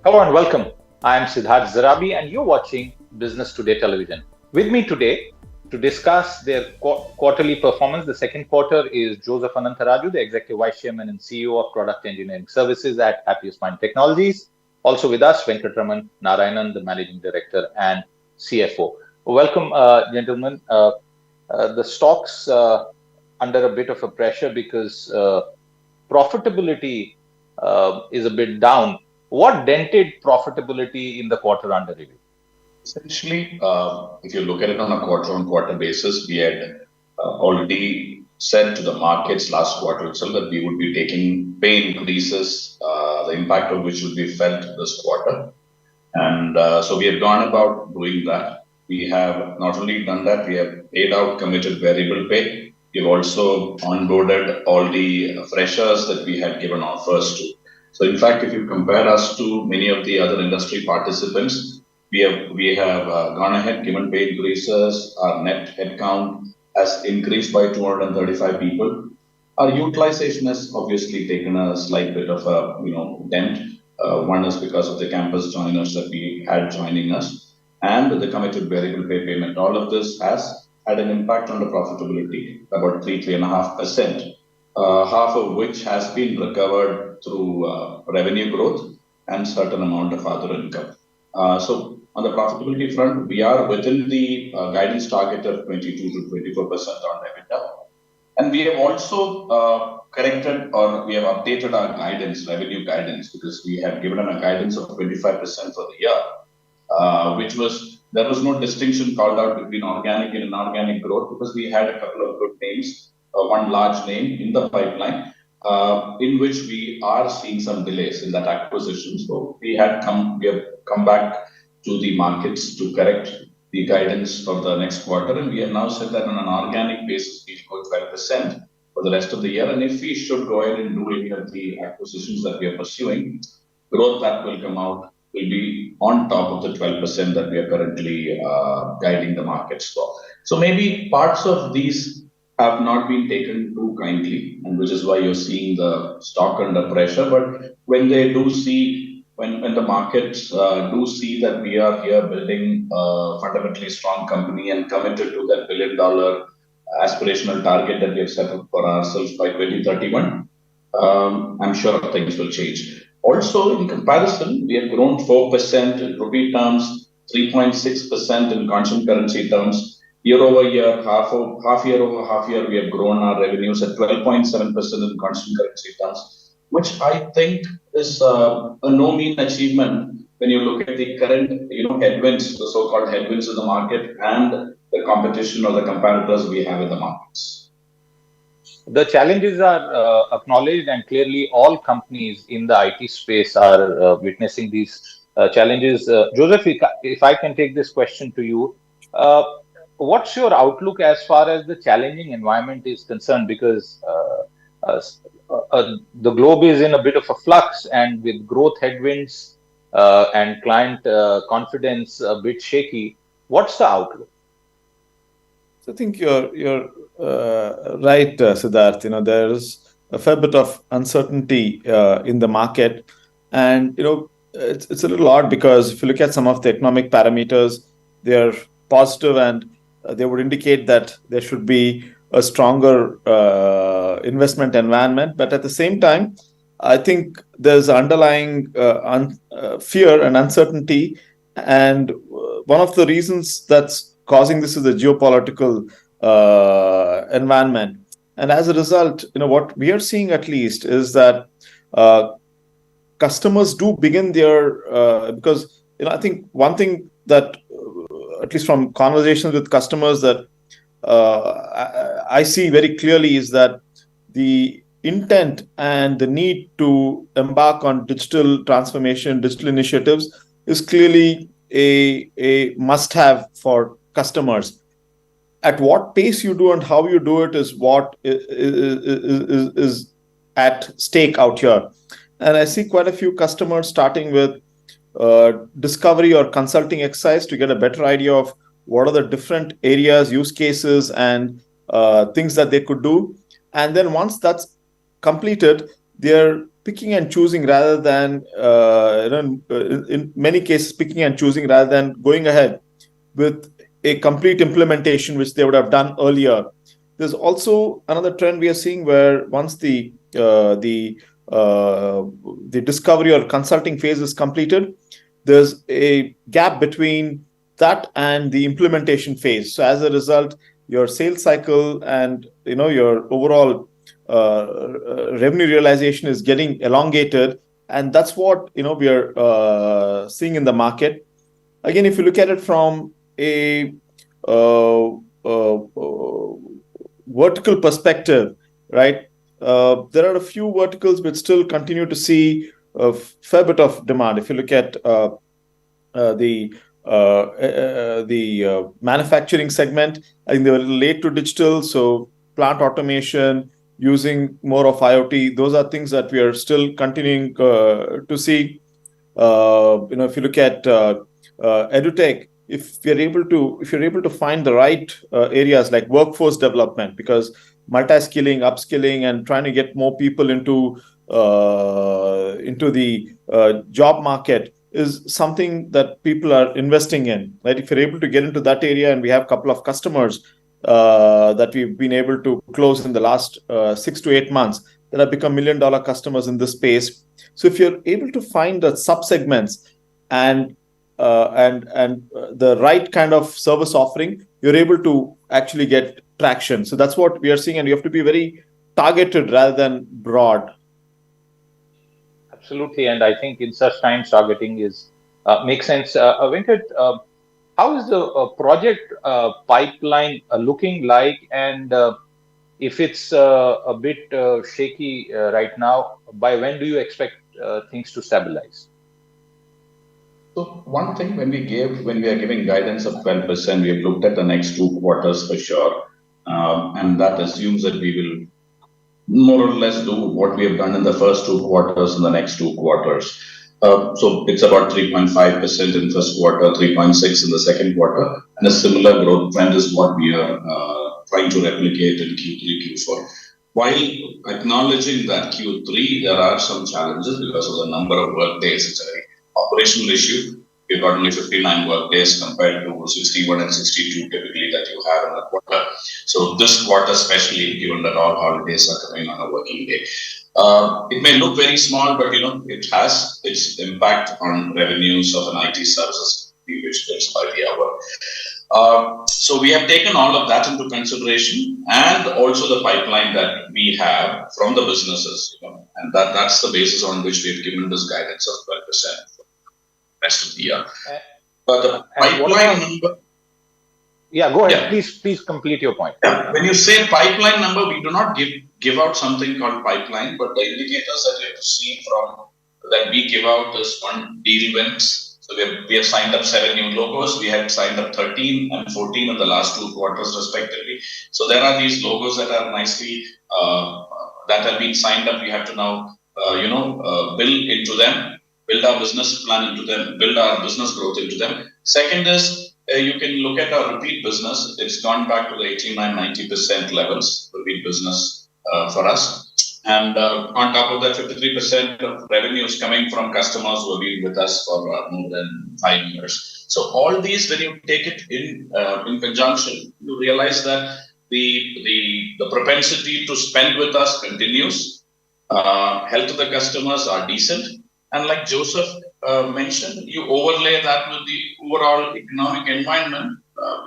Hello and welcome. I am Siddharth Zarabi and you're watching Business Today Television. With me today to discuss their quarterly performance, the second quarter, is Joseph Anantharaju, the Executive Vice Chairman and CEO of Product Engineering Services at Happiest Mind Technologies. Also with us, Venkatraman Narayanan, the Managing Director and CFO. Welcome, gentlemen. The stocks under a bit of a pressure because profitability is a bit down. What dented profitability in the quarter under review? Essentially, if you look at it on a quarter-on-quarter basis, we had already said to the markets last quarter itself that we would be taking pay increases, the impact of which will be felt this quarter. And so we have gone about doing that. We have not only done that, we have paid out committed variable pay. We've also onboarded all the freshers that we had given offers to. So in fact, if you compare us to many of the other industry participants, we have gone ahead, given pay increases. Our net headcount has increased by 235 people. Our utilization has obviously taken a slight bit of a dent. One is because of the campus joiners that we had joining us, and the committed variable pay payment. All of this has had an impact on the profitability, about 3.5%, half of which has been recovered through revenue growth and certain amount of other income. So on the profitability front, we are within the guidance target of 22 to 24% on EBITDA. And we have also corrected, or we have updated our guidance, revenue guidance, because we had given a guidance of 25% for the year, there was no distinction called out between organic and inorganic growth, because we had a couple of good names, one large name in the pipeline, in which we are seeing some delays in that acquisition. So we have come back to the markets to correct the guidance for the next quarter, and we have now said that on an organic basis we'll go 12% for the rest of the year. And if we should go ahead and do any of the acquisitions that we are pursuing, growth that will come out will be on top of the 12% that we are currently guiding the markets for. So maybe parts of these have not been taken too kindly, and which is why you're seeing the stock under pressure. But when they do see, when the markets do see that we are here building a fundamentally strong company and committed to that $1 billion aspirational target that we have set up for ourselves by 2031, I'm sure things will change. Also, in comparison, we have grown 4% in rupee terms, 3.6% in constant currency terms. Year over year, half year over half year, we have grown our revenues at 12.7% in constant currency terms, which I think is a no mean achievement when you look at the current headwinds, the so-called headwinds in the market, and the competition or the competitors we have in the markets. The challenges are acknowledged, and clearly all companies in the IT space are witnessing these challenges. Joseph, if I can take this question to you, what's your outlook as far as the challenging environment is concerned? Because the globe is in a bit of a flux, and with growth headwinds and client confidence a bit shaky, what's the outlook? So I think you're right, Siddharth. There's a fair bit of uncertainty in the market, and it's a little odd because if you look at some of the economic parameters, they're positive and they would indicate that there should be a stronger investment environment. But at the same time, I think there's underlying fear and uncertainty, and one of the reasons that's causing this is the geopolitical environment. And as a result, what we are seeing at least is that customers do begin their because I think one thing that at least from conversations with customers that I see very clearly is that the intent and the need to embark on digital transformation, digital initiatives is clearly a must-have for customers. At what pace you do and how you do it is what is at stake out here. And I see quite a few customers starting with discovery or consulting exercise to get a better idea of what are the different areas, use cases, and things that they could do. And then once that's completed, they're picking and choosing rather than, in many cases, picking and choosing rather than going ahead with a complete implementation, which they would have done earlier. There's also another trend we are seeing where once the discovery or consulting phase is completed, there's a gap between that and the implementation phase. So as a result, your sales cycle and your overall revenue realization is getting elongated, and that's what we are seeing in the market. Again, if you look at it from a vertical perspective, right? There are a few verticals which still continue to see a fair bit of demand. If you look at the manufacturing segment, I think they were late to digital, so plant automation, using more of IoT, those are things that we are still continuing to see. If you look at edutech, if you're able to find the right areas like workforce development, because multi-skilling, upskilling, and trying to get more people into the job market is something that people are investing in, right? If you're able to get into that area, and we have a couple of customers that we've been able to close in the last 6 to 8 months that have become $1 million customers in this space. So if you're able to find the subsegments and the right kind of service offering, you're able to actually get traction. So that's what we are seeing, and you have to be very targeted rather than broad. Absolutely, and I think in such times targeting is makes sense. Venkat, how is the project pipeline looking like, and if it's a bit shaky right now, by when do you expect things to stabilize? So one thing, when we are giving guidance of 12%, we have looked at the next 2 quarters for sure, and that assumes that we will more or less do what we have done in the first 2 quarters in the next 2 quarters. So it's about 3.5% in first quarter, 3.6 in the second quarter, and a similar growth trend is what we are trying to replicate in Q3, Q4. While acknowledging that Q3 there are some challenges because of the number of work days. It's a very operational issue. We've got only 59 work days compared to 61 and 62 typically that you have in a quarter. So this quarter, especially given that all holidays are coming on a working day, it may look very small, but it has its impact on revenues of an IT services which bills by the hour. So we have taken all of that into consideration, and also the pipeline that we have from the businesses, and that's the basis on which we've given this guidance of 12%. Rest of the year. But the pipeline number... Yeah, go ahead. Yeah. Please complete your point. Yeah. When you say pipeline number, we do not give out something called pipeline, but the indicators that you have to see from that we give out is one, deal wins. So we have signed up 7 new logos. We have signed up 13 and 14 in the last 2 quarters respectively. So there are these logos that are nicely that have been signed up. We have to now build into them. Build our business plan into them, build our business growth into them. Second is, you can look at our repeat business. It's gone back to the 89-90% levels, repeat business for us. And on top of that, 53% of revenue is coming from customers who have been with us for more than 5 years. So all these, when you take it in conjunction, you realize that the propensity to spend with us continues. Health of the customers are decent. And like Joseph mentioned, you overlay that with the overall economic environment,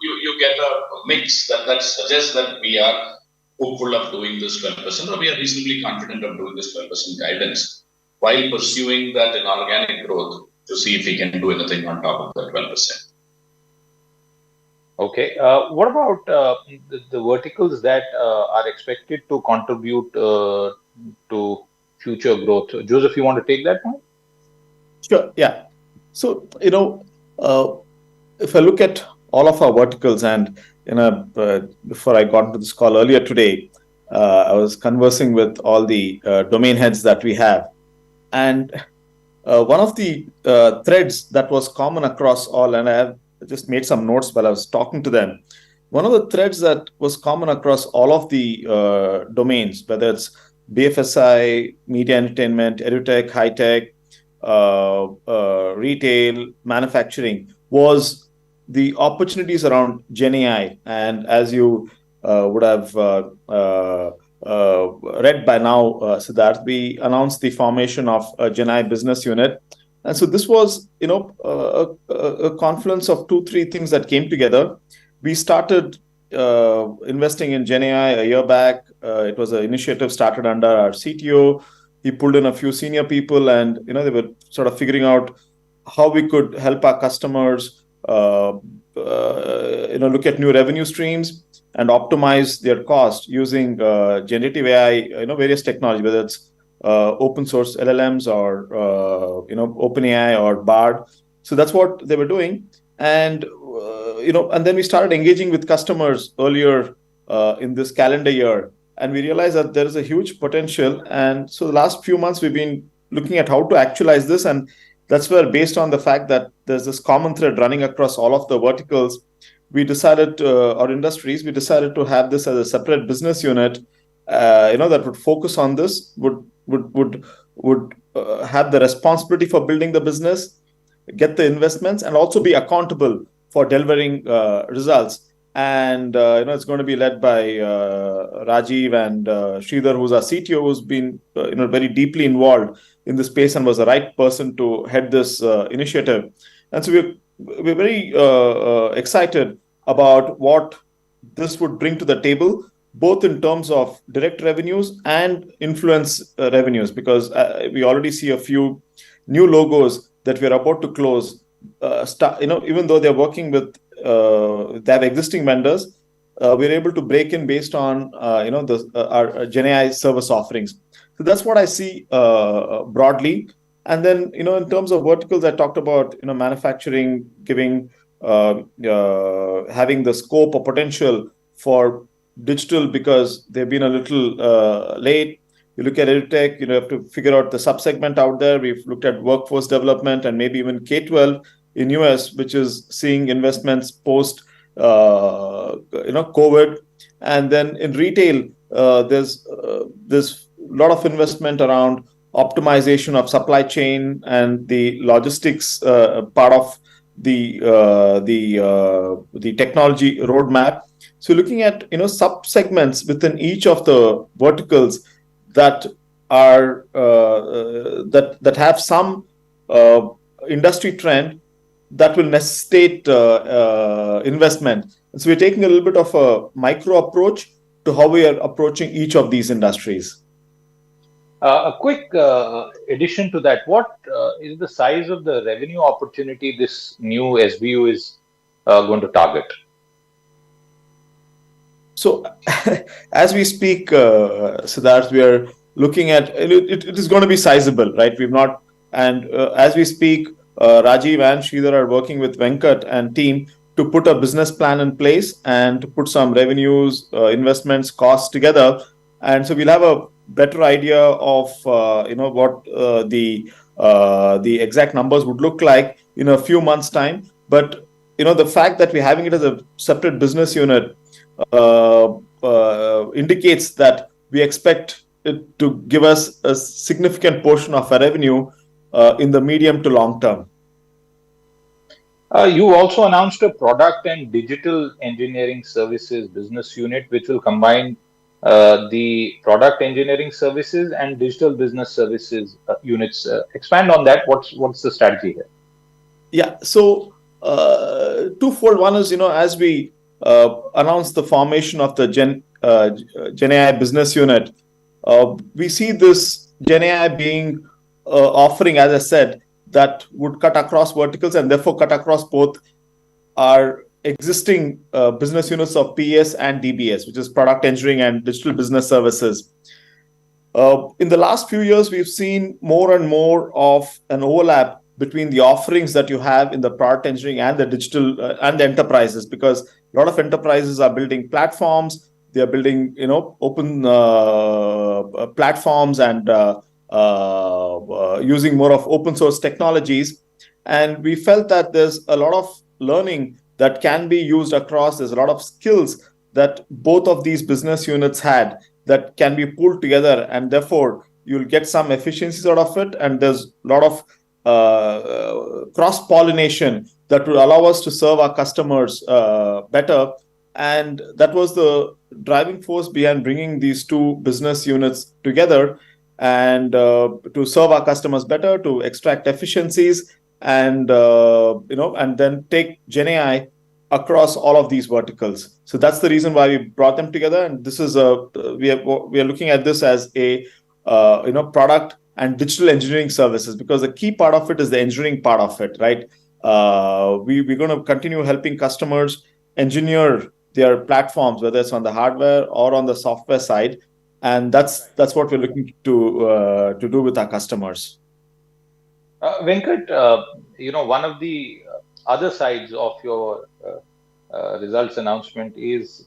you get a mix that suggests that we are hopeful of doing this 12%, or we are reasonably confident of doing this 12% guidance while pursuing that inorganic growth to see if we can do anything on top of that 12%. Okay. What about the verticals that are expected to contribute to future growth? Joseph, you want to take that one? Sure. Yeah. So, if I look at all of our verticals, and before I got into this call earlier today, I was conversing with all the domain heads that we have, and one of the threads that was common across all, and I have just made some notes while I was talking to them. One of the threads that was common across all of the domains, whether it's BFSI, media entertainment, edutech, high tech, retail, manufacturing, was the opportunities around Gen AI. And as you would have read by now, Siddharth, we announced the formation of a Gen AI business unit. And so this was, a confluence of two, three things that came together. We started investing in Gen AI a year back. It was an initiative started under our CTO. He pulled in a few senior people, and they were sort of figuring out how we could help our customers, look at new revenue streams and optimize their cost using generative AI, various technology, whether it's open source LLMs or OpenAI or Bard. So that's what they were doing, and and then we started engaging with customers earlier in this calendar year, and we realized that there is a huge potential. And so the last few months we've been looking at how to actualize this, and that's where, based on the fact that there's this common thread running across all of the verticals, we decided or industries, we decided to have this as a separate business unit, that would focus on this, would have the responsibility for building the business, get the investments, and also be accountable for delivering results. And it's going to be led by Rajiv and Sridhar, who's our CTO, who's been very deeply involved in the space and was the right person to head this initiative. And so we're very excited about what this would bring to the table, both in terms of direct revenues and influence revenues, because we already see a few new logos that we're about to close. Even though they're working with they have existing vendors, we're able to break in based on our Gen AI service offerings. So that's what I see broadly. And then in terms of verticals, I talked about manufacturing giving having the scope or potential for digital because they've been a little late. You look at edutech, you have to figure out the subsegment out there. We've looked at workforce development and maybe even K-12 in US, which is seeing investments post COVID. And then in retail, there's a lot of investment around optimization of supply chain and the logistics part of the technology roadmap. So looking at sub-segments within each of the verticals that are that have some industry trend that will necessitate investment. And so we're taking a little bit of a micro approach to how we are approaching each of these industries. A quick addition to that, what is the size of the revenue opportunity this new SBU is going to target? So as we speak, Siddharth, we are looking at, it is going to be sizable, right? We've not, and as we speak, Rajiv and Sridhar are working with Venkat and team to put a business plan in place and to put some revenues, investments, costs together. And so we'll have a better idea of what the exact numbers would look like in a few months' time. But the fact that we're having it as a separate business unit indicates that we expect it to give us a significant portion of our revenue in the medium to long term. You also announced a product and digital engineering services business unit, which will combine the product engineering services and digital business services units. Expand on that. What's the strategy here? Yeah, so twofold. One is, as we announced the formation of the Gen AI business unit, we see this Gen AI being offering, as I said, that would cut across verticals and therefore cut across both our existing business units of PS and DBS, which is product engineering and digital business services. In the last few years, we've seen more and more of an overlap between the offerings that you have in the product engineering and the digital and the enterprises, because a lot of enterprises are building platforms. They are building, open platforms and using more of open source technologies. And we felt that there's a lot of learning that can be used across. There's a lot of skills that both of these business units had. that can be pulled together, and therefore you'll get some efficiencies out of it. And there's a lot of cross-pollination that will allow us to serve our customers better. And that was the driving force behind bringing these two business units together, and to serve our customers better, to extract efficiencies, and and then take GenAI across all of these verticals. So that's the reason why we brought them together. And this is we are looking at this as a product and digital engineering services, because the key part of it is the engineering part of it, right? We're going to continue helping customers engineer their platforms, whether it's on the hardware or on the software side, and that's what we're looking to do with our customers. Venkat, one of the other sides of your results announcement is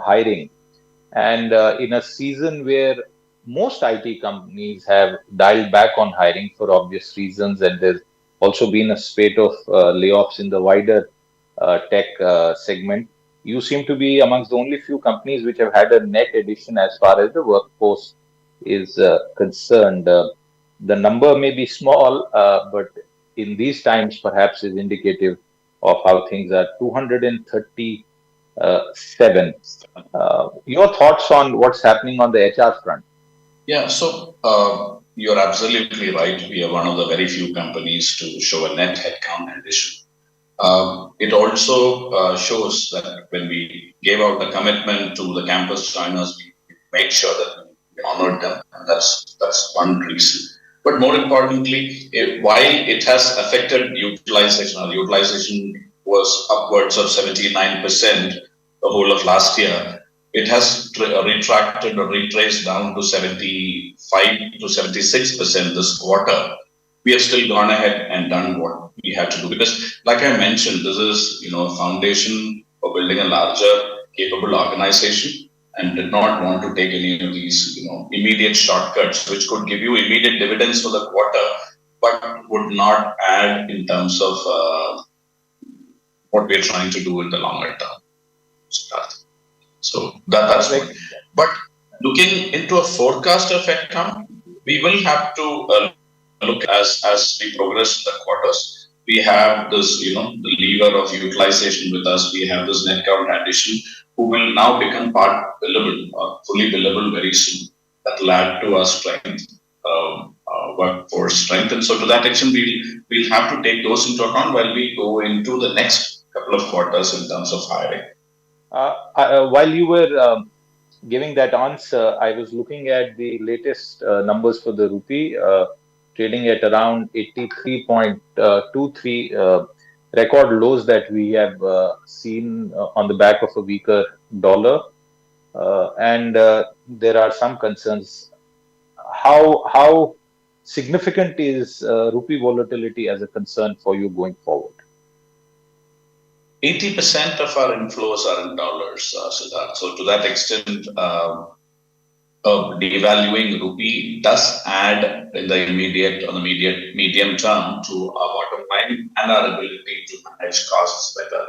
hiring, and in a season where most IT companies have dialed back on hiring for obvious reasons, and there's also been a spate of layoffs in the wider tech segment. You seem to be amongst the only few companies which have had a net addition as far as the workforce is concerned. The number may be small, but in these times perhaps is indicative of how things are. 237. Your thoughts on what's happening on the HR front? Yeah, so you're absolutely right. We are one of the very few companies to show a net headcount addition. It also shows that when we gave out the commitment to the campus joiners, we made sure that we honored them. And that's one reason. But more importantly, while it has affected utilization, our utilization was upwards of 79% the whole of last year. It has retracted or retraced down to 75 to 76% this quarter. We have still gone ahead and done what we had to do, because like I mentioned, this is a foundation for building a larger, capable organization, and did not want to take any of these immediate shortcuts which could give you immediate dividends for the quarter, but would not add in terms of what we're trying to do in the longer term. So that's one. But looking into a forecast of headcount, we will have to look as we progress the quarters. We have this, the lever of utilization with us. We have this net count addition, who will now become part billable or fully billable very soon. That will add to our strength, workforce strength. And so to that extent, we'll have to take those into account while we go into the next couple of quarters in terms of hiring. While you were giving that answer, I was looking at the latest numbers for the rupee, trading at around 83.23, record lows that we have seen on the back of a weaker dollar. And there are some concerns. How significant is rupee volatility as a concern for you going forward? 80% of our inflows are in dollars, Siddharth. So to that extent, devaluing rupee does add in the medium term to our bottom line and our ability to manage costs better.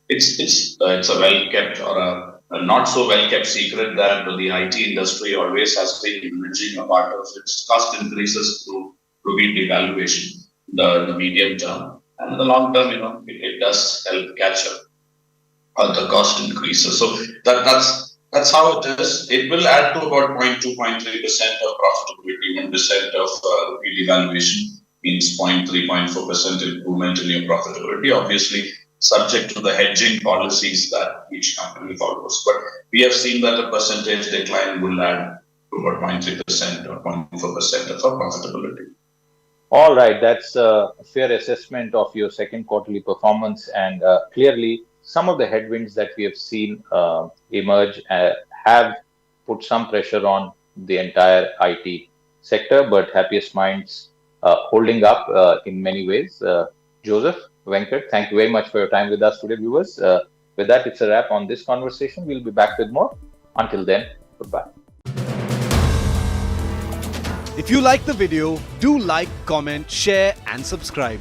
It's a well-kept or a not so well-kept secret that the IT industry always has been managing a part of its cost increases through rupee devaluation in the medium term. And in the long term, it does help catch up on the cost increases. So that's how it is. It will add to about 0.2, 0.3% of profitability. 1% of rupee devaluation means 0.3, 0.4% improvement in your profitability. Obviously, subject to the hedging policies that each company follows. But we have seen that a percentage decline will add to about 0.3% or 0.4% of our profitability. All right, that's a fair assessment of your second quarterly performance, and clearly some of the headwinds that we have seen emerge have put some pressure on the entire IT sector, but happiest minds holding up in many ways. Joseph, Venkat, thank you very much for your time with us today, viewers. With that, it's a wrap on this conversation. We'll be back with more. Until then, goodbye. If you like the video, do like, comment, share and subscribe.